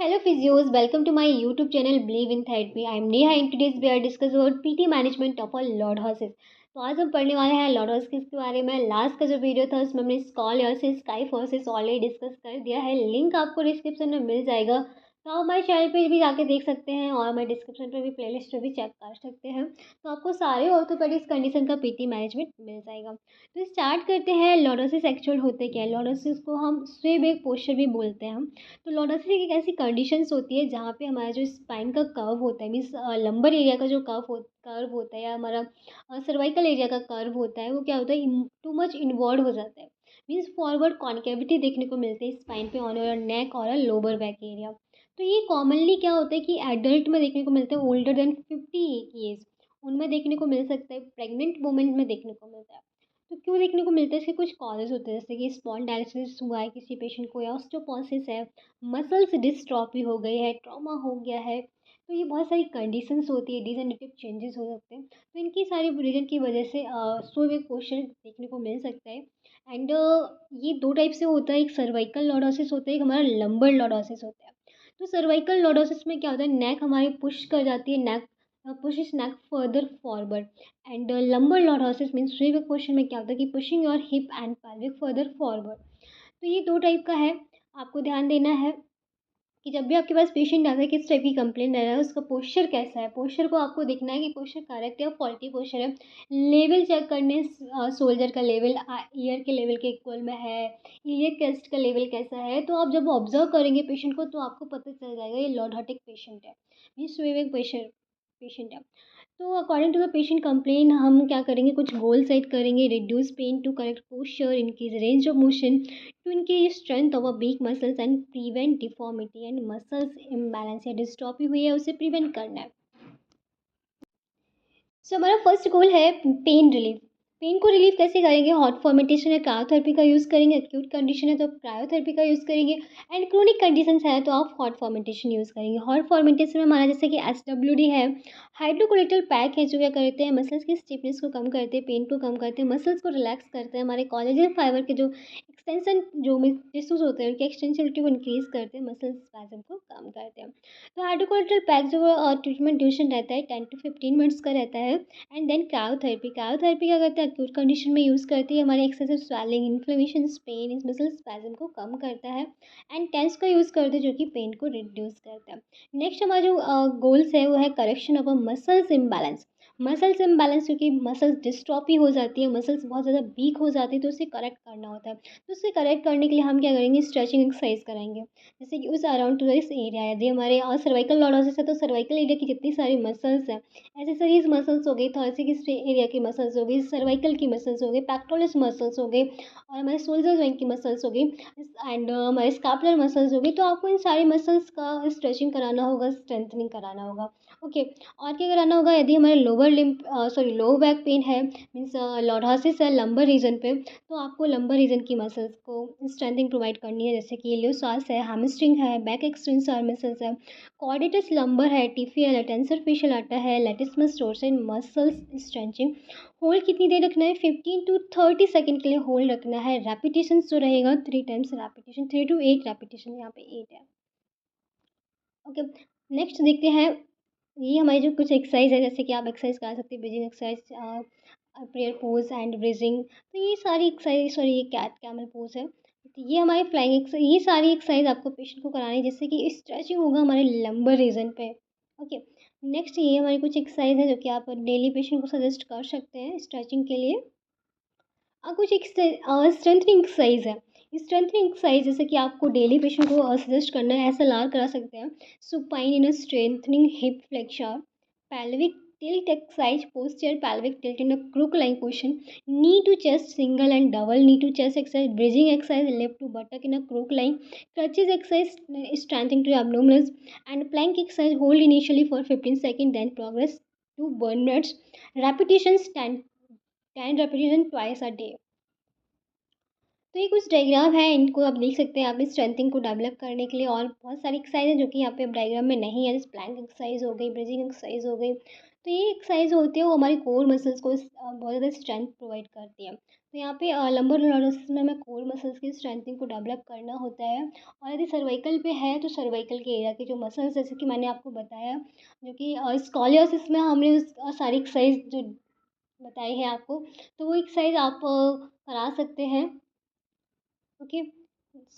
Hello physios, welcome to my YouTube channel Believe in Therapy. I am Neha and today's we are discuss about PT management of a lord horses. तो आज हम पढ़ने वाले हैं Lord horses के बारे में। लास्ट का जो वीडियो था उसमें हमने scoliosis kyphosis already discuss कर दिया है। लिंक आपको डिस्क्रिप्शन में मिल जाएगा, तो आप हमारे चैनल पे भी जाके देख सकते हैं और हमारे डिस्क्रिप्शन पे भी प्लेलिस्ट में भी चेक कर सकते हैं। तो आपको सारे ऑर्थोपेडिक्स कंडीशन का पीटी मैनेजमेंट मिल जाएगा। तो स्टार्ट करते हैं। लॉर्डोसिस एक्चुअल होते क्या है। लॉर्डोसिस को हम स्वे बैक पोस्चर भी बोलते हैं। तो लॉर्डोसिस एक ऐसी कंडीशंस होती है जहाँ पे हमारा जो स्पाइन का कर्व होता है, मीन्स लंबर एरिया का जो कर्व होता है, या हमारा सर्वाइकल एरिया का कर्व होता है, वो क्या होता है, टू मच इन्वॉल्व हो जाता है। मीन्स फॉरवर्ड कॉन्केविटी देखने को मिलती है स्पाइन पे ऑन योर नेक और लोअर बैक एरिया। तो ये कॉमनली क्या होता है कि एडल्ट में देखने को मिलता है, ओल्डर देन 50 ईयर्स उनमें देखने को मिल सकता है, प्रेग्नेंट वुमेन में देखने को मिलता है। तो क्यों देखने को मिलता है, इसके कुछ कॉजेज होते हैं, जैसे कि स्पॉन्डाइलिसिस हुआ है किसी पेशेंट को, या ऑस्टियोपोरोसिस है, मसल्स डिस्ट्रॉफी हो गई है, ट्रॉमा हो गया है। तो ये बहुत सारी कंडीशंस होती है, डिजेनरेटिव चेंजेस हो सकते हैं। तो इनकी सारी रीजन की वजह से सोए क्वेश्चन देखने को मिल सकता है। एंड ये दो टाइप से होता है, एक सर्वाइकल लॉर्डोसिस होता है, एक हमारा लंबर लॉर्डोसिस होता है। तो सर्वाइकल लॉर्डोसिस में क्या होता है, नेक हमारी पुश कर जाती है, neck push neck further forward. And lumbar lordosis means sway question में क्या होता है कि pushing your hip and pelvic further forward. तो ये दो टाइप का है। आपको ध्यान देना है कि जब भी आपके पास पेशेंट आता है, किस टाइप की कंप्लेंट आ रहा है, उसका पोस्चर कैसा है। पोस्चर को आपको देखना है कि पोस्चर करेक्ट है या फॉल्टी पोस्चर है। लेवल चेक करने, शोल्डर का लेवल ईयर के लेवल के इक्वल में है, ईयर क्रेस्ट का लेवल कैसा है। तो आप जब ऑब्जर्व करेंगे पेशेंट को तो आपको पता चल जाएगा ये लॉर्डोटिक पेशेंट है, मीन्स स्वेविक पेशेंट है। तो according to the patient complain हम क्या करेंगे, कुछ गोल सेट करेंगे। Reduce pain to correct posture, increase range of motion to increase strength of a weak muscles and prevent deformity and muscles imbalance या dystrophy हुई है उसे प्रिवेंट करना है। सो हमारा फर्स्ट गोल है पेन रिलीफ। पेन को रिलीव कैसे करेंगे, हॉट फॉर्मेंटेशन या क्रायोथेरेपी का यूज़ करेंगे। एक्यूट कंडीशन है तो क्रायोथेरेपी का यूज़ करेंगे। एंड क्रोनिक कंडीशंस है तो आप हॉट फॉर्मेंटेशन यूज़ करेंगे। हॉट फॉर्मेंटेशन में हमारा जैसे कि SWD है, हाइड्रोकोलेटल पैक है, जो क्या करते हैं मसल्स की स्टिफनेस को कम करते हैं, पेन को कम करते हैं, मसल्स को रिलैक्स करते हैं। हमारे कोलेजन फाइबर के जो एक्सटेंशन जो टिश्यूज होते हैं उनकी एक्सटेंसिबिलिटी को इंक्रीज करते हैं, मसल स्पैज़म को कम करते हैं। तो हाइड्रोकोलेटल पैक जो ट्रीटमेंट ड्यूरेशन रहता है 10 to 15 मिनट्स का रहता है। एंड देन क्रायोथेरेपी क्या करता है, एक्यूट कंडीशन में यूज़ करती है, हमारे एक्सेसिव स्वेलिंग, इन्फ्लेमेशन, पेन, इस मसल स्पैज़म को कम करता है। एंड टेंस का यूज़ करते हैं जो कि पेन को रिड्यूस करता है। नेक्स्ट हमारा जो गोल्स है वो है correction of a muscles imbalance. Muscles imbalance क्योंकि मसल्स डिस्ट्रॉफी हो जाती है, मसल्स बहुत ज़्यादा वीक हो जाती है, तो उसे करेक्ट करना होता है। तो उसे करेक्ट करने के लिए हम क्या करेंगे, स्ट्रेचिंग एक्सरसाइज कराएंगे, जैसे कि उस अराउंड टू दिस एरिया। यदि हमारे सर्वाइकल लॉर्डोसिस है तो सर्वाइकल एरिया की जितनी सारी मसल्स हैं, एसेसरीज मसल्स हो गई, थॉरसिक एरिया की मसल्स हो गई, सर्वाइकल की मसल्स हो गई, पैक्टोरस मसल्स हो गई, और हमारे शोल्डर जॉइंट की मसल्स हो गई, एंड हमारे स्कापुलर मसल्स हो गई। तो आपको इन सारी मसल्स का स्ट्रेचिंग कराना होगा, स्ट्रेंथनिंग कराना होगा। ओके, और क्या कराना होगा, यदि हमारे लोअर बैक पेन है, मीन्स लॉर्डोसिस है लंबर रीजन पे, तो आपको लंबर रीजन की मसल्स को स्ट्रेंथिंग प्रोवाइड करनी है, जैसे कि इलियोसास है, हैमस्ट्रिंग है, बैक एक्सटेंसर मसल्स है, कॉर्डेटस लंबर है, टिफियल है, टेंसर फेशियल आटा है, latissimus dorsal muscles stretching. Hold कितनी देर रखना है, 15 to 30 सेकेंड के लिए होल्ड रखना है। रेपिटेशन जो रहेगा 3 टाइम्स रेपिटेशन, 3 to 8 रेपिटेशन, यहाँ पे 8 है। ओके, नेक्स्ट देखते हैं। ये हमारी जो कुछ एक्सरसाइज है, जैसे कि आप एक्सरसाइज कर सकते हैं, bridging exercise, prayer pose and bridging. तो ये सारी एक्सरसाइज, सॉरी ये कैट कैमल पोज है, तो ये हमारी फ्लाइंग एक्सरसाइज, ये सारी एक्सरसाइज आपको पेशेंट को करानी है, जिससे कि स्ट्रेचिंग होगा हमारे लंबर रीजन पे। ओके, नेक्स्ट ये हमारी कुछ एक्सरसाइज है जो कि आप डेली पेशेंट को सजेस्ट कर सकते हैं स्ट्रेचिंग के लिए। कुछ स्ट्रेंथनिंग एक्सरसाइज है। स्ट्रेंथनिंग एक्सरसाइज जैसे कि आपको डेली पेशेंट को सजेस्ट करना है, ऐसा लार करा सकते हैं। Supine in strengthening hip flexor, pelvic tilt exercise, posterior pelvic tilt in a crook lying position, knee to chest single and double knee to chest exercise, bridging exercise, left to buttock in a crook lying, crutches exercise, strengthening to abdominals, and plank exercise. Hold initially for 15 seconds, then progress to burn minutes. Repetitions 10 repetition twice a day. तो ये कुछ diagram है, इनको आप देख सकते हैं, आप इस स्ट्रेंथिंग को डेवलप करने के लिए। और बहुत सारी एक्सरसाइज है जो कि यहाँ पे अब डायग्राम में नहीं है, जैसे प्लैंक एक्सरसाइज हो गई, ब्रीजिंग एक्सरसाइज हो गई। तो ये एक्सरसाइज होती है वो हमारी कोर मसल्स को बहुत ज़्यादा स्ट्रेंथ प्रोवाइड करती है। तो यहाँ पे लंबर लॉरेसिस में हमें कोर मसल्स की स्ट्रेंथिंग को डेवलप करना होता है। और यदि सर्वाइकल पे है तो सर्वाइकल के एरिया के जो मसल्स जैसे कि मैंने आपको बताया, जो कि स्कॉलियोसिस में हमने उस सारी एक्सरसाइज जो बताई है आपको, तो वो एक्सरसाइज आप करा सकते हैं। ओके।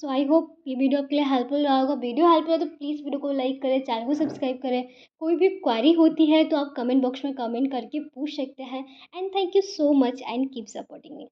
सो आई होप ये वीडियो आपके लिए हेल्पफुल रहा होगा। वीडियो हेल्पफुल है तो प्लीज़ वीडियो को लाइक करें, चैनल को सब्सक्राइब करें। कोई भी क्वेरी होती है तो आप कमेंट बॉक्स में कमेंट करके पूछ सकते हैं। And thank you so much and keep supporting me.